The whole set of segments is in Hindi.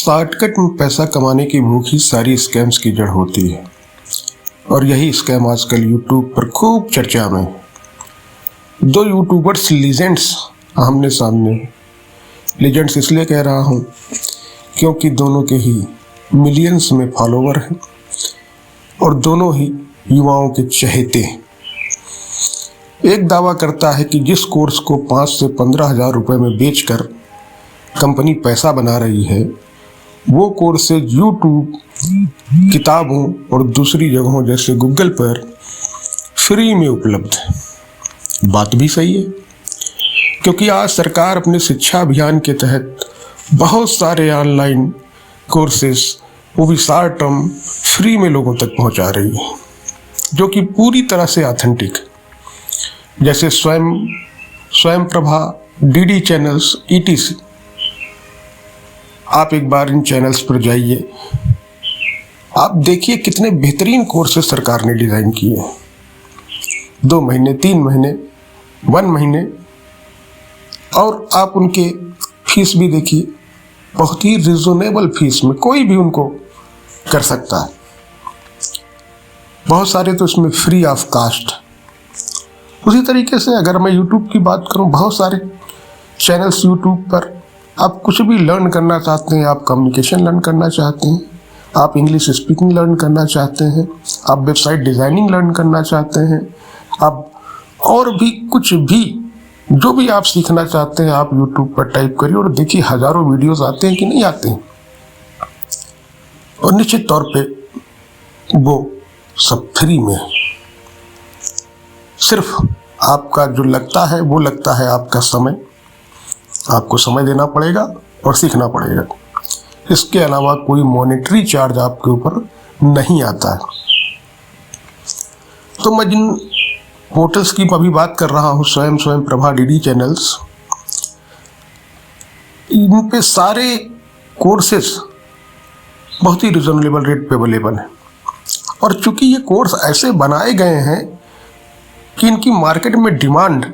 शॉर्टकट में पैसा कमाने की भूख ही सारी स्कैम्स की जड़ होती है और यही स्कैम आजकल यूट्यूब पर खूब चर्चा में। दो यूट्यूबर्स लीजेंड्स आमने सामने। लीजेंड्स इसलिए कह रहा हूँ क्योंकि दोनों के ही मिलियंस में फॉलोवर हैं और दोनों ही युवाओं के चहेते हैं। एक दावा करता है कि जिस कोर्स को 5 से 15 हज़ार रुपये में बेचकर कंपनी पैसा बना रही है वो कोर्सेज यूट्यूब, किताबों और दूसरी जगहों जैसे गूगल पर फ्री में उपलब्ध है। बात भी सही है क्योंकि आज सरकार अपने शिक्षा अभियान के तहत बहुत सारे ऑनलाइन कोर्सेज वो भी शॉर्ट टर्म फ्री में लोगों तक पहुंचा रही है जो कि पूरी तरह से ऑथेंटिक, जैसे स्वयं प्रभा, डीडी चैनल्स, ETC। आप एक बार इन चैनल्स पर जाइए, आप देखिए कितने बेहतरीन कोर्सेज सरकार ने डिज़ाइन किए हैं। 2 महीने, 3 महीने, 1 महीने, और आप उनके फीस भी देखिए, बहुत ही रिजनेबल फीस में कोई भी उनको कर सकता है। बहुत सारे तो इसमें फ्री ऑफ कास्ट। उसी तरीके से अगर मैं यूट्यूब की बात करूं, बहुत सारे चैनल्स यूट्यूब पर आप कुछ भी लर्न करना चाहते हैं, आप कम्युनिकेशन लर्न करना चाहते हैं, आप इंग्लिश स्पीकिंग लर्न करना चाहते हैं, आप वेबसाइट डिज़ाइनिंग लर्न करना चाहते हैं, आप और भी कुछ भी जो भी आप सीखना चाहते हैं, आप यूट्यूब पर टाइप करिए और देखिए हज़ारों वीडियोस आते हैं कि नहीं आते हैं। और निश्चित तौर पे वो सब फ्री में है। सिर्फ आपका जो लगता है वो लगता है आपका समय। आपको समय देना पड़ेगा और सीखना पड़ेगा। इसके अलावा कोई मॉनेटरी चार्ज आपके ऊपर नहीं आता है। तो मैं जिन पोर्टल्स की अभी बात कर रहा हूँ, स्वयं प्रभा, डीडी चैनल्स, इन पे सारे कोर्सेस बहुत ही रिजनेबल रेट पे अवेलेबल हैं। और चूंकि ये कोर्स ऐसे बनाए गए हैं कि इनकी मार्केट में डिमांड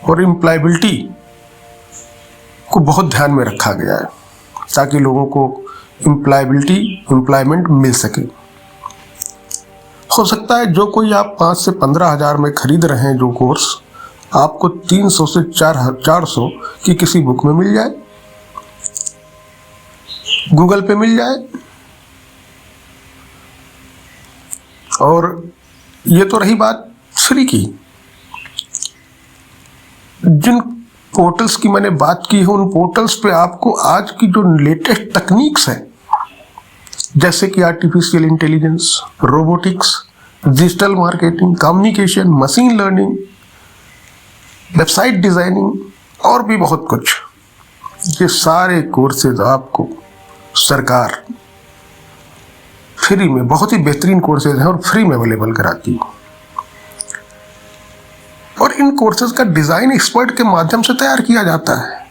और एम्प्लॉयबिलिटी को बहुत ध्यान में रखा गया है ताकि लोगों को एम्प्लॉयमेंट मिल सके। हो सकता है जो कोई आप 5 से 15 हज़ार में खरीद रहे हैं जो कोर्स, आपको 300 से 400 की किसी बुक में मिल जाए, गूगल पे मिल जाए। और ये तो रही बात फ्री की। जिन पोर्टल्स की मैंने बात की है उन पोर्टल्स पे आपको आज की जो लेटेस्ट तकनीक्स हैं, जैसे कि artificial intelligence, robotics, digital marketing, communication, machine learning, website designing और भी बहुत कुछ, ये सारे कोर्सेज आपको सरकार फ्री में, बहुत ही बेहतरीन कोर्सेज हैं और फ्री में अवेलेबल कराती है। और इन कोर्सेज का डिज़ाइन एक्सपर्ट के माध्यम से तैयार किया जाता है।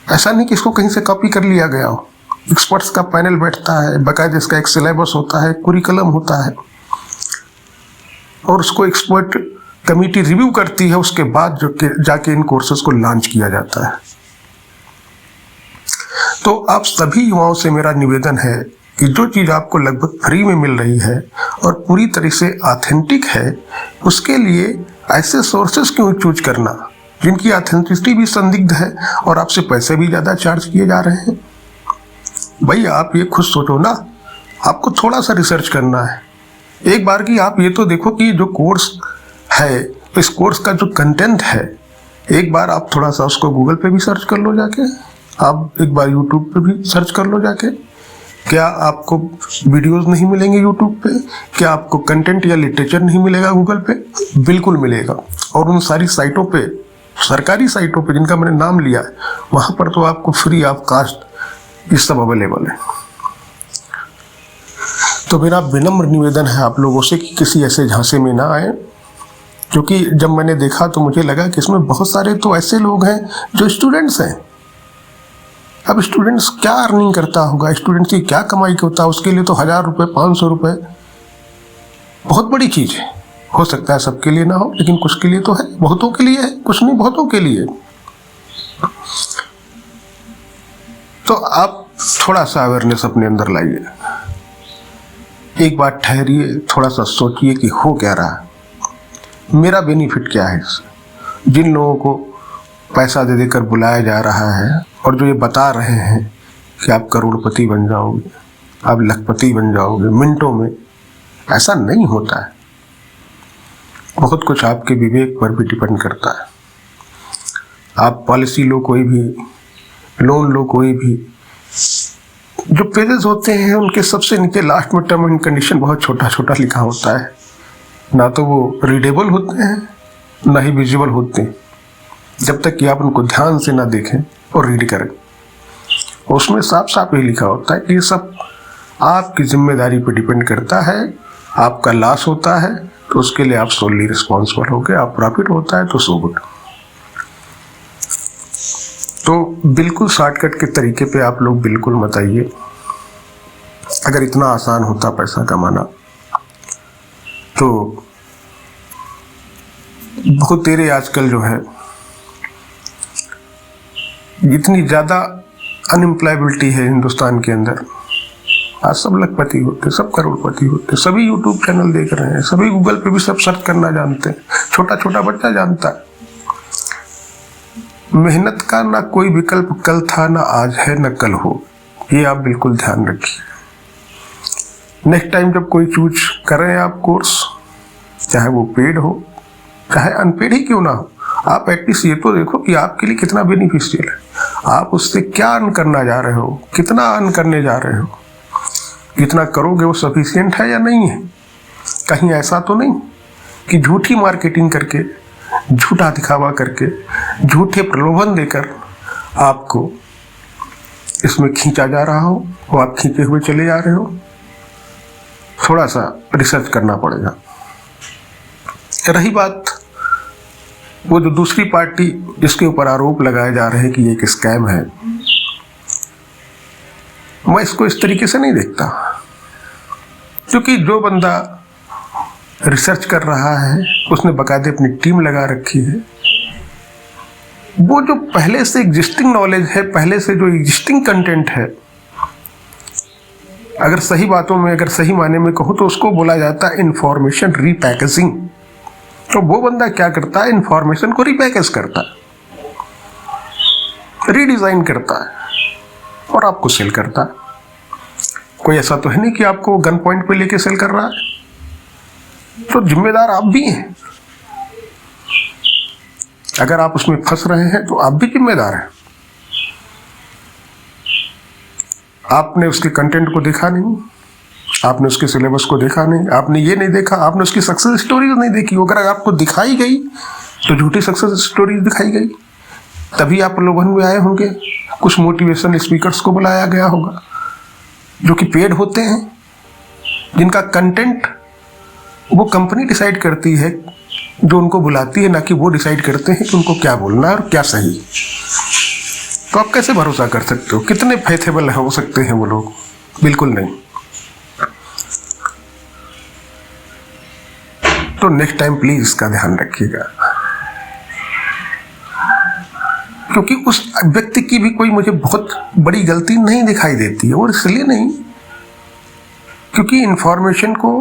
ऐसा नहीं कि इसको कहीं से कॉपी कर लिया गया हो। एक्सपर्ट्स का पैनल बैठता है, बाकायदा इसका एक सिलेबस होता है, कुरिकुलम होता है और उसको एक्सपर्ट कमेटी रिव्यू करती है। उसके बाद जो जाके इन कोर्सेज को लॉन्च किया जाता है। तो आप सभी युवाओं से मेरा निवेदन है कि जो चीज़ आपको लगभग फ्री में मिल रही है और पूरी तरह से ऑथेंटिक है, उसके लिए ऐसे सोर्सेज क्यों चूज करना जिनकी ऑथेंटिसिटी भी संदिग्ध है और आपसे पैसे भी ज़्यादा चार्ज किए जा रहे हैं। भाई आप ये खुद सोचो ना, आपको थोड़ा सा रिसर्च करना है। एक बार की आप ये तो देखो कि जो कोर्स है, इस कोर्स का जो कंटेंट है, एक बार आप थोड़ा सा उसको गूगल पे भी सर्च कर लो जाके, आप एक बार यूट्यूब पे भी सर्च कर लो जाके। क्या आपको वीडियोस नहीं मिलेंगे यूट्यूब पे? क्या आपको कंटेंट या लिटरेचर नहीं मिलेगा गूगल पे? बिल्कुल मिलेगा। और उन सारी साइटों पे, सरकारी साइटों पे जिनका मैंने नाम लिया है, वहाँ पर तो आपको फ्री ऑफ कास्ट ये सब अवेलेबल है। तो मेरा विनम्र निवेदन है आप लोगों से कि किसी ऐसे झांसे में ना आए, क्योंकि जब मैंने देखा तो मुझे लगा कि इसमें बहुत सारे तो ऐसे लोग हैं जो स्टूडेंट्स हैं। अब स्टूडेंट्स क्या अर्निंग करता होगा, स्टूडेंट्स की क्या कमाई होता है, उसके लिए तो 1000 रुपये, 500 रुपये बहुत बड़ी चीज़ है। हो सकता है सबके लिए ना हो, लेकिन कुछ के लिए तो है, बहुतों के लिए है, कुछ नहीं बहुतों के लिए। तो आप थोड़ा सा अवेयरनेस अपने अंदर लाइए, एक बार ठहरिए, थोड़ा सा सोचिए कि हो क्या रहा है, मेरा बेनिफिट क्या है इससे। जिन लोगों को पैसा दे देकर बुलाया जा रहा है और जो ये बता रहे हैं कि आप करोड़पति बन जाओगे, आप लखपति बन जाओगे मिनटों में, ऐसा नहीं होता है। बहुत कुछ आपके विवेक पर भी डिपेंड करता है। आप पॉलिसी लो कोई भी, लोन लो कोई भी, जो पेजेस होते हैं उनके सबसे नीचे लास्ट में टर्म एंड कंडीशन बहुत छोटा छोटा लिखा होता है, ना तो वो रीडेबल होते हैं ना ही विजिबल होते हैं, जब तक कि आप उनको ध्यान से ना देखें और रीड करें। उसमें साफ साफ ये लिखा होता है कि ये सब आपकी जिम्मेदारी पर डिपेंड करता है। आपका लॉस होता है तो उसके लिए आप सोलली रिस्पॉन्सिबल हो गए, आप प्रॉफिट होता है तो सो गुड। तो बिल्कुल शॉर्टकट के तरीके पे आप लोग बिल्कुल मत आइए। अगर इतना आसान होता पैसा कमाना तो बहुत तेरे आजकल जो है जितनी ज़्यादा अनएम्प्लॉयबिलिटी है हिंदुस्तान के अंदर, आज सब लखपति होते, सब करोड़पति होते, सभी यूट्यूब चैनल देख रहे हैं, सभी गूगल पे भी सब सर्च करना जानते हैं, छोटा छोटा बच्चा जानता है। मेहनत का ना कोई विकल्प कल था, ना आज है, ना कल हो, ये आप बिल्कुल ध्यान रखिए। नेक्स्ट टाइम जब कोई चूज करें आप कोर्स, चाहे वो पेड हो चाहे अनपेड ही क्यों ना हो, आप एटलीस्ट ये तो देखो कि आपके लिए कितना बेनिफिशियल है, आप उससे क्या अर्न करना जा रहे हो, कितना अर्न करने जा रहे हो, जितना करोगे वो सफिशिएंट है या नहीं है। कहीं ऐसा तो नहीं कि झूठी मार्केटिंग करके, झूठा दिखावा करके, झूठे प्रलोभन देकर आपको इसमें खींचा जा रहा हो और आप खींचे हुए चले जा रहे हो। थोड़ा सा रिसर्च करना पड़ेगा। रही बात वो जो दूसरी पार्टी जिसके ऊपर आरोप लगाए जा रहे हैं कि ये एक स्कैम है, मैं इसको इस तरीके से नहीं देखता, क्योंकि जो बंदा रिसर्च कर रहा है उसने बाकायदे अपनी टीम लगा रखी है। वो जो पहले से एग्जिस्टिंग नॉलेज है, पहले से जो एग्जिस्टिंग कंटेंट है, अगर सही बातों में, अगर सही मायने में कहो तो उसको बोला जाता है इंफॉर्मेशन रीपैकेजिंग। तो वो बंदा क्या करता है, इंफॉर्मेशन को रीपैकेज करता है, रीडिजाइन करता है और आपको सेल करता है। कोई ऐसा तो है नहीं कि आपको गन पॉइंट पे लेके सेल कर रहा है। तो जिम्मेदार आप भी हैं। अगर आप उसमें फंस रहे हैं तो आप भी जिम्मेदार हैं। आपने उसके कंटेंट को देखा नहीं, आपने उसके सिलेबस को देखा नहीं, आपने ये नहीं देखा, आपने उसकी सक्सेस स्टोरीज नहीं देखी। अगर आपको दिखाई गई तो झूठी सक्सेस स्टोरीज दिखाई गई, तभी आप प्रलोभन में आए होंगे। कुछ मोटिवेशन स्पीकर्स को बुलाया गया होगा जो कि पेड होते हैं, जिनका कंटेंट वो कंपनी डिसाइड करती है जो उनको बुलाती है, ना कि वो डिसाइड करते हैं कि उनको क्या बोलना है और क्या सही। तो आप कैसे भरोसा कर सकते हो? कितने फेथेबल हो सकते हैं वो लोग? बिल्कुल नहीं। तो नेक्स्ट टाइम प्लीज इसका ध्यान रखिएगा, क्योंकि उस व्यक्ति की भी कोई मुझे बहुत बड़ी गलती नहीं दिखाई देती है। और इसलिए नहीं क्योंकि इंफॉर्मेशन को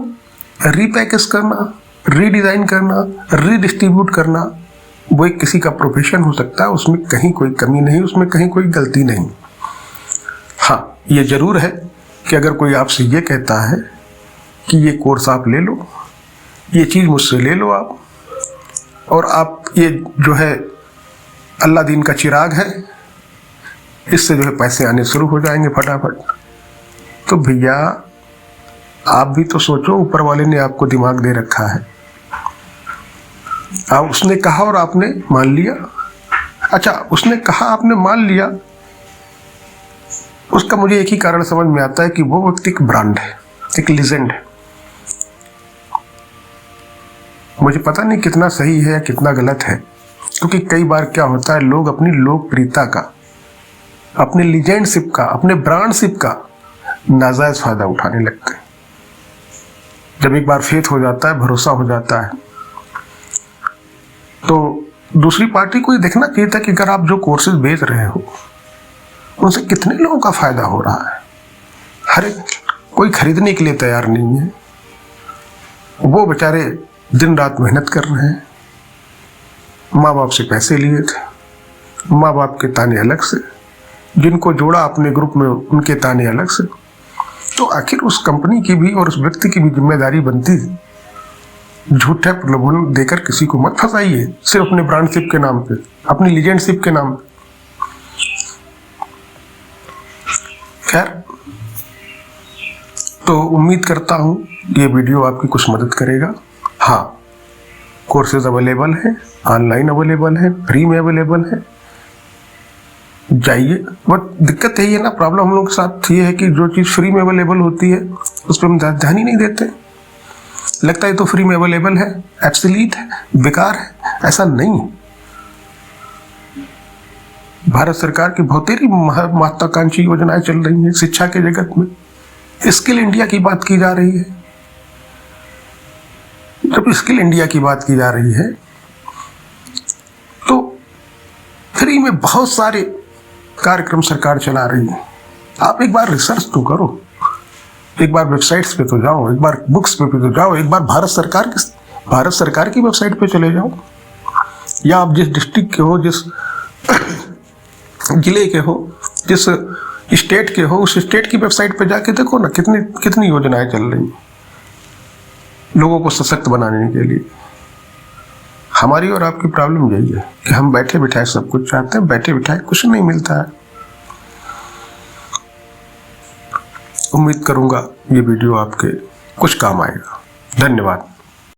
रीपैकेज करना, रीडिज़ाइन करना, रीडिस्ट्रीब्यूट करना वो एक किसी का प्रोफेशन हो सकता है। उसमें कहीं कोई कमी नहीं, उसमें कहीं कोई गलती नहीं। हाँ, ये ज़रूर है कि अगर कोई आपसे ये कहता है कि ये कोर्स आप ले लो, ये चीज़ मुझसे ले लो आप, और आप ये जो है अल्लाह दीन का चिराग है, इससे जो है पैसे आने शुरू हो जाएंगे फटाफट, तो भैया आप भी तो सोचो, ऊपर वाले ने आपको दिमाग दे रखा है। आप उसने कहा और आपने मान लिया। अच्छा, उसने कहा आपने मान लिया, उसका मुझे एक ही कारण समझ में आता है कि वो व्यक्ति एक ब्रांड है, एक लीजेंड है। मुझे पता नहीं कितना सही है या कितना गलत है, क्योंकि कई बार क्या होता है, लोग अपनी लोकप्रियता का, अपने लीजेंडशिप का, अपने ब्रांडशिप का नाजायज फायदा उठाने लगते हैं। जब एक बार फेथ हो जाता है, भरोसा हो जाता है, तो दूसरी पार्टी को ये देखना चाहिए था कि अगर आप जो कोर्सेज बेच रहे हो उनसे कितने लोगों का फायदा हो रहा है। हर एक कोई खरीदने के लिए तैयार नहीं है। वो बेचारे दिन रात मेहनत कर रहे हैं, माँ बाप से पैसे लिए थे, माँ बाप के ताने अलग से, जिनको जोड़ा अपने ग्रुप में उनके ताने अलग से। तो आखिर उस कंपनी की भी और उस व्यक्ति की भी जिम्मेदारी बनती है। झूठे प्रलोभन देकर किसी को मत फंसाइए सिर्फ अपने ब्रांडशिप के नाम पे, अपनी लीजेंडशिप के नाम पे। खैर, तो उम्मीद करता हूं ये वीडियो आपकी कुछ मदद करेगा। हाँ, कोर्सेज अवेलेबल है, ऑनलाइन अवेलेबल है, फ्री में अवेलेबल है, जाइए। बट दिक्कत यही है ना, प्रॉब्लम हम लोग के साथ ये है कि जो चीज़ फ्री में अवेलेबल होती है उस पर हम ध्यान ही नहीं देते। लगता है तो फ्री में अवेलेबल है, एब्सोल्यूट है, बेकार है। ऐसा नहीं है। भारत सरकार की बहुतेरी महत्वाकांक्षी योजनाएं चल रही हैं शिक्षा के जगत में। स्किल इंडिया की बात की जा रही है। जब स्किल इंडिया की बात की जा रही है तो फ्री में बहुत सारे कार्यक्रम सरकार चला रही है। आप एक बार रिसर्च तो करो, एक बार वेबसाइट्स पे तो जाओ, एक बार बुक्स पे तो जाओ, एक बार भारत सरकार की वेबसाइट पे चले जाओ, या आप जिस डिस्ट्रिक्ट के हो, जिस जिले के हो, जिस स्टेट के हो, उस स्टेट की वेबसाइट पे जाके देखो ना कितनी योजनाएं चल रही हैं लोगों को सशक्त बनाने के लिए। हमारी और आपकी प्रॉब्लम यही है कि हम बैठे बिठाए सब कुछ चाहते हैं, बैठे बिठाए कुछ नहीं मिलता है। उम्मीद करूंगा ये वीडियो आपके कुछ काम आएगा। धन्यवाद।